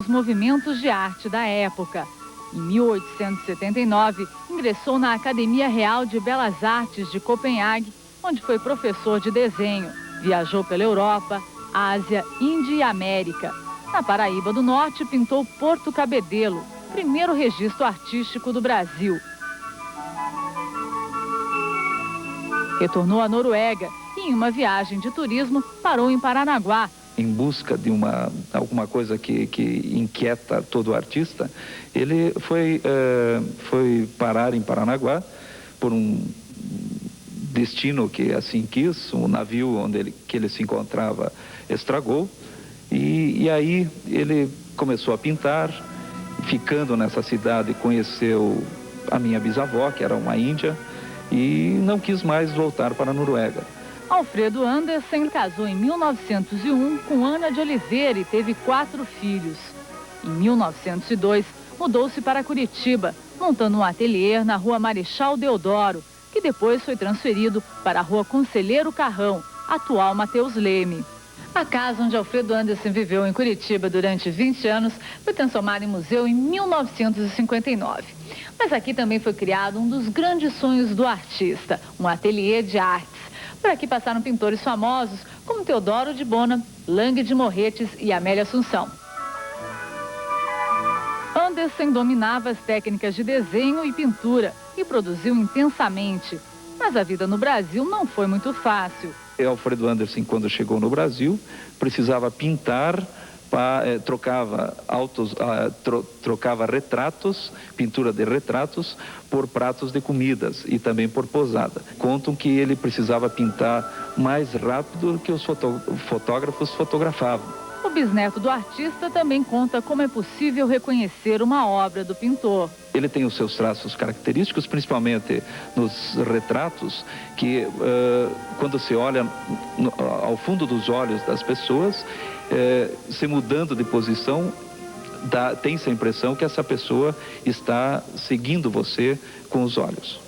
os movimentos de arte da época. Em 1879, ingressou na Academia Real de Belas Artes de Copenhague, onde foi professor de desenho. Viajou pela Europa, Ásia, Índia e América. Na Paraíba do Norte, pintou Porto Cabedelo, primeiro registro artístico do Brasil. Retornou à Noruega e, em uma viagem de turismo, parou em Paranaguá. Em busca de alguma coisa que inquieta todo artista, ele foi parar em Paranaguá por um destino que assim quis. O navio que ele se encontrava estragou e aí ele começou a pintar. Ficando nessa cidade, conheceu a minha bisavó, que era uma índia, e não quis mais voltar para a Noruega. Alfredo Andersen casou em 1901 com Ana de Oliveira e teve 4 filhos. Em 1902, mudou-se para Curitiba, montando um ateliê na Rua Marechal Deodoro, que depois foi transferido para a Rua Conselheiro Carrão, atual Mateus Leme. A casa onde Alfredo Andersen viveu em Curitiba durante 20 anos foi transformada em museu em 1959. Mas aqui também foi criado um dos grandes sonhos do artista, um ateliê de artes. Por aqui passaram pintores famosos como Teodoro de Bona, Lange de Morretes e Amélia Assunção. Andersen dominava as técnicas de desenho e pintura e produziu intensamente. Mas a vida no Brasil não foi muito fácil. Alfredo Andersen, quando chegou no Brasil, precisava pintar, trocava retratos, pintura de retratos, por pratos de comidas e também por posada. Contam que ele precisava pintar mais rápido que os fotógrafos fotografavam. O bisneto do artista também conta como é possível reconhecer uma obra do pintor. Ele tem os seus traços característicos, principalmente nos retratos, que quando se olha ao fundo dos olhos das pessoas, se mudando de posição, tem-se a impressão que essa pessoa está seguindo você com os olhos.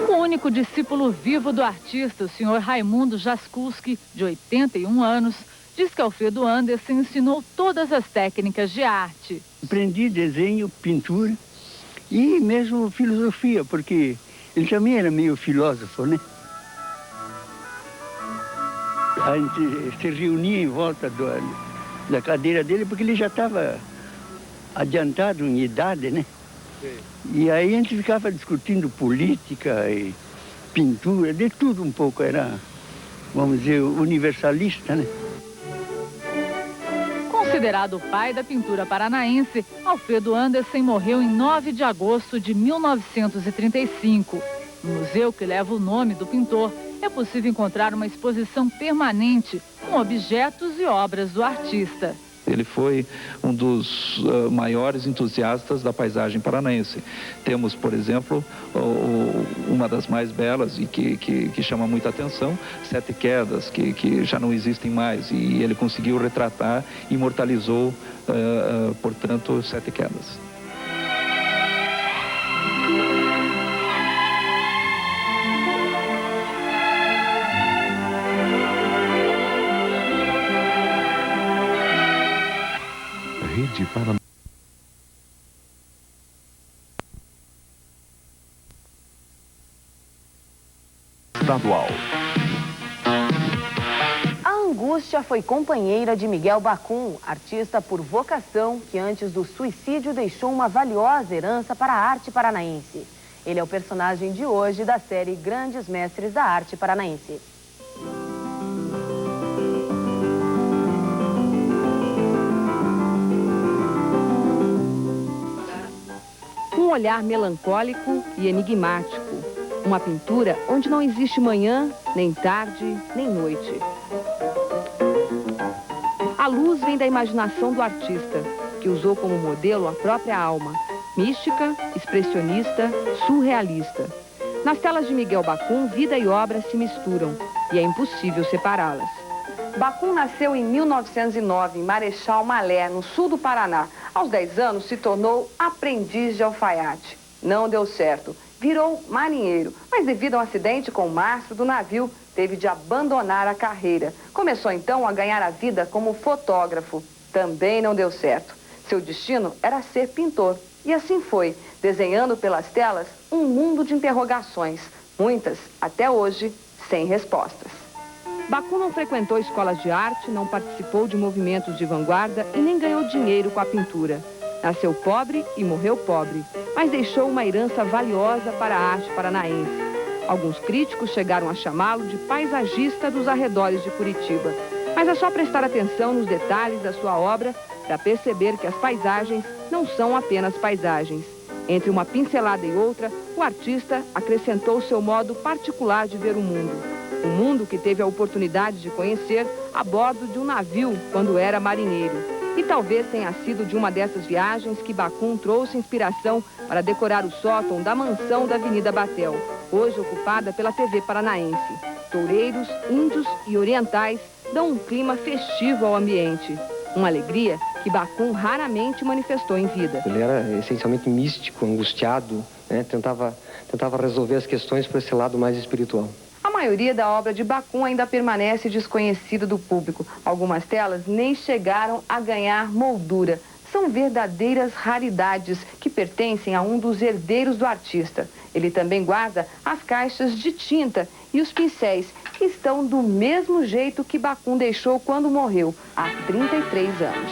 O único discípulo vivo do artista, o senhor Raimundo Jaskulski, de 81 anos, diz que Alfredo Andersen ensinou todas as técnicas de arte. Aprendi desenho, pintura e mesmo filosofia, porque ele também era meio filósofo, né? A gente se reunia em volta da cadeira dele, porque ele já estava adiantado em idade, né? Sim. E aí a gente ficava discutindo política e pintura, de tudo um pouco. Era, vamos dizer, universalista, né? Considerado o pai da pintura paranaense, Alfredo Andersen morreu em 9 de agosto de 1935. No museu que leva o nome do pintor, é possível encontrar uma exposição permanente com objetos e obras do artista. Ele foi um dos maiores entusiastas da paisagem paranaense. Temos, por exemplo, uma das mais belas e que chama muita atenção, Sete Quedas, que já não existem mais. E ele conseguiu retratar e imortalizou, portanto, Sete Quedas. Rede para estadual. A angústia foi companheira de Miguel Bacum, artista por vocação que antes do suicídio deixou uma valiosa herança para a arte paranaense. Ele é o personagem de hoje da série Grandes Mestres da Arte Paranaense. Um olhar melancólico e enigmático. Uma pintura onde não existe manhã, nem tarde, nem noite. A luz vem da imaginação do artista, que usou como modelo a própria alma. Mística, expressionista, surrealista. Nas telas de Miguel Bacum, vida e obra se misturam e é impossível separá-las. Bacum nasceu em 1909, em Marechal Malé, no sul do Paraná. Aos 10 anos, se tornou aprendiz de alfaiate. Não deu certo. Virou marinheiro, mas devido a um acidente com o mastro do navio, teve de abandonar a carreira. Começou então a ganhar a vida como fotógrafo. Também não deu certo. Seu destino era ser pintor. E assim foi, desenhando pelas telas um mundo de interrogações. Muitas, até hoje, sem respostas. Bacum não frequentou escolas de arte, não participou de movimentos de vanguarda e nem ganhou dinheiro com a pintura. Nasceu pobre e morreu pobre, mas deixou uma herança valiosa para a arte paranaense. Alguns críticos chegaram a chamá-lo de paisagista dos arredores de Curitiba. Mas é só prestar atenção nos detalhes da sua obra para perceber que as paisagens não são apenas paisagens. Entre uma pincelada e outra, o artista acrescentou seu modo particular de ver o mundo. Um mundo que teve a oportunidade de conhecer a bordo de um navio quando era marinheiro. E talvez tenha sido de uma dessas viagens que Bacum trouxe inspiração para decorar o sótão da mansão da Avenida Batel, hoje ocupada pela TV Paranaense. Toureiros, índios e orientais dão um clima festivo ao ambiente. Uma alegria que Bacum raramente manifestou em vida. Ele era essencialmente místico, angustiado, né? Tentava resolver as questões por esse lado mais espiritual. A maioria da obra de Bacum ainda permanece desconhecida do público. Algumas telas nem chegaram a ganhar moldura. São verdadeiras raridades que pertencem a um dos herdeiros do artista. Ele também guarda as caixas de tinta e os pincéis, que estão do mesmo jeito que Bacum deixou quando morreu, há 33 anos.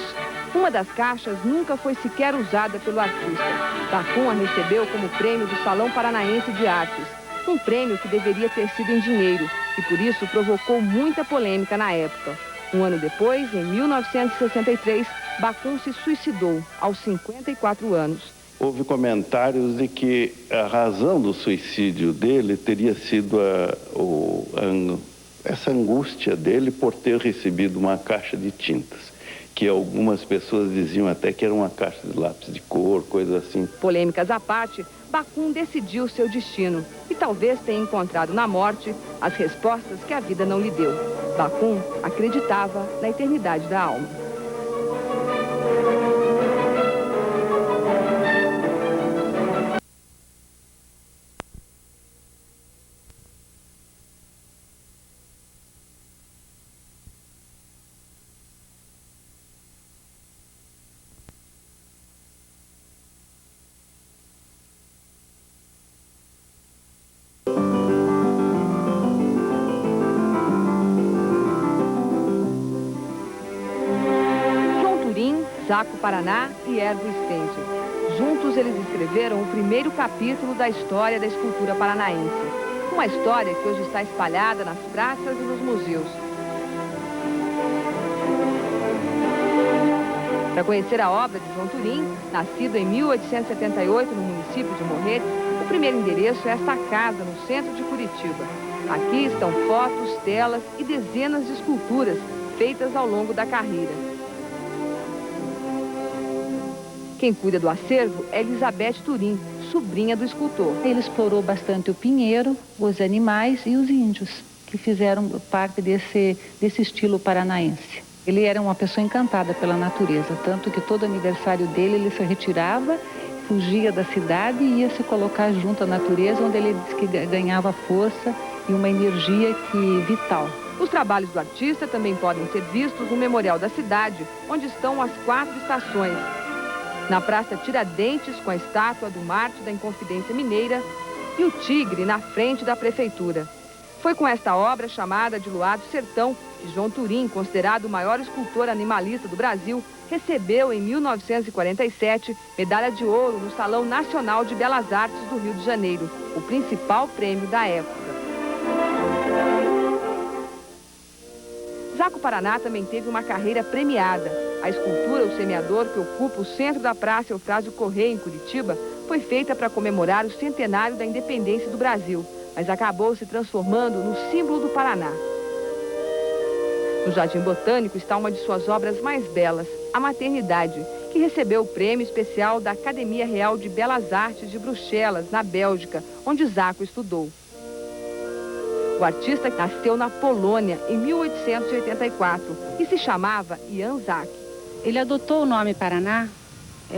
Uma das caixas nunca foi sequer usada pelo artista. Bacum a recebeu como prêmio do Salão Paranaense de Artes. Um prêmio que deveria ter sido em dinheiro e por isso provocou muita polêmica na época. Um ano depois, em 1963, Bacum se suicidou aos 54 anos. Houve comentários de que a razão do suicídio dele teria sido essa angústia dele por ter recebido uma caixa de tintas, que algumas pessoas diziam até que era uma caixa de lápis de cor, coisa assim. Polêmicas à parte, Bacum decidiu seu destino e talvez tenha encontrado na morte as respostas que a vida não lhe deu. Bacum acreditava na eternidade da alma. Zaco Paraná e Ervo Stenzio. Juntos eles escreveram o primeiro capítulo da história da escultura paranaense. Uma história que hoje está espalhada nas praças e nos museus. Para conhecer a obra de João Turim, nascido em 1878 no município de Morretes, o primeiro endereço é esta casa no centro de Curitiba. Aqui estão fotos, telas e dezenas de esculturas feitas ao longo da carreira. Quem cuida do acervo é Elizabeth Turim, sobrinha do escultor. Ele explorou bastante o pinheiro, os animais e os índios, que fizeram parte desse estilo paranaense. Ele era uma pessoa encantada pela natureza, tanto que todo aniversário dele ele se retirava, fugia da cidade e ia se colocar junto à natureza, onde ele disse que ganhava força e uma energia vital. Os trabalhos do artista também podem ser vistos no Memorial da Cidade, onde estão as 4 estações. Na Praça Tiradentes, com a estátua do Mártir da Inconfidência Mineira e o tigre na frente da prefeitura. Foi com esta obra chamada de Luar do Sertão que João Turim, considerado o maior escultor animalista do Brasil, recebeu em 1947 medalha de ouro no Salão Nacional de Belas Artes do Rio de Janeiro, o principal prêmio da época. Zaco Paraná também teve uma carreira premiada. A escultura O Semeador, que ocupa o centro da Praça Eufrásio Correia, em Curitiba, foi feita para comemorar o centenário da independência do Brasil, mas acabou se transformando no símbolo do Paraná. No Jardim Botânico está uma de suas obras mais belas, A Maternidade, que recebeu o prêmio especial da Academia Real de Belas Artes de Bruxelas, na Bélgica, onde Zaco estudou. O artista nasceu na Polônia em 1884 e se chamava Jan Zack. Ele adotou o nome Paraná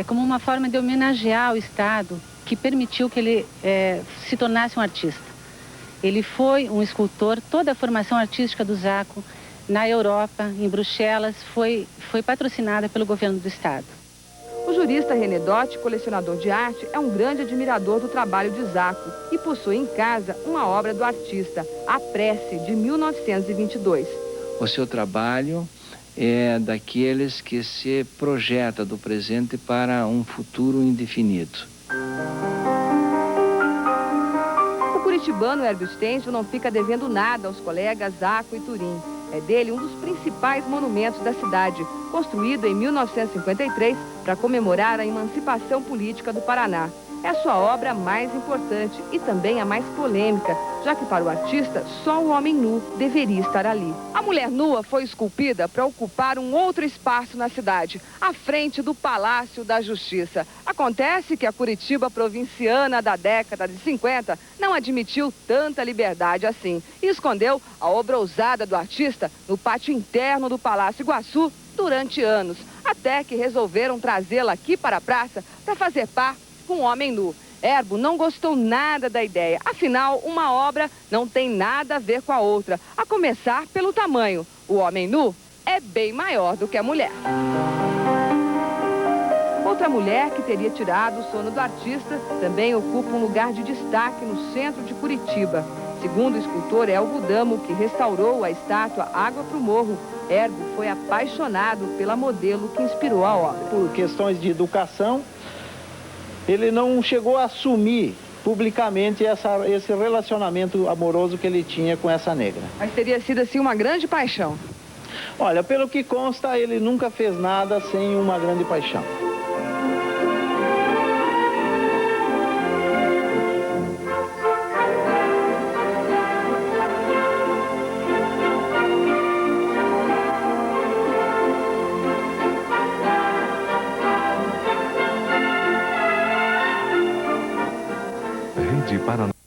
como uma forma de homenagear o Estado que permitiu que ele se tornasse um artista. Ele foi um escultor, toda a formação artística do Zaco na Europa, em Bruxelas, foi patrocinada pelo governo do estado. O jurista René Dotti, colecionador de arte, é um grande admirador do trabalho de Zaco e possui em casa uma obra do artista, A Prece, de 1922. O seu trabalho é daqueles que se projeta do presente para um futuro indefinido. O curitibano Herbio Stengel não fica devendo nada aos colegas Zaco e Turim. É dele um dos principais monumentos da cidade, construído em 1953 para comemorar a emancipação política do Paraná. É a sua obra mais importante e também a mais polêmica, já que para o artista só o homem nu deveria estar ali. A mulher nua foi esculpida para ocupar um outro espaço na cidade, à frente do Palácio da Justiça. Acontece que a Curitiba provinciana da década de 50 não admitiu tanta liberdade assim e escondeu a obra ousada do artista no pátio interno do Palácio Iguaçu durante anos, até que resolveram trazê-la aqui para a praça para fazer par com um homem nu. Herbo não gostou nada da ideia, afinal, uma obra não tem nada a ver com a outra, a começar pelo tamanho. O homem nu é bem maior do que a mulher. Outra mulher que teria tirado o sono do artista também ocupa um lugar de destaque no centro de Curitiba. Segundo o escultor Elvo Damo, que restaurou a estátua Água pro Morro, Herbo foi apaixonado pela modelo que inspirou a obra. Por questões de educação, ele não chegou a assumir publicamente esse relacionamento amoroso que ele tinha com essa negra. Mas teria sido assim uma grande paixão? Olha, pelo que consta, ele nunca fez nada sem uma grande paixão. Rede Paraná.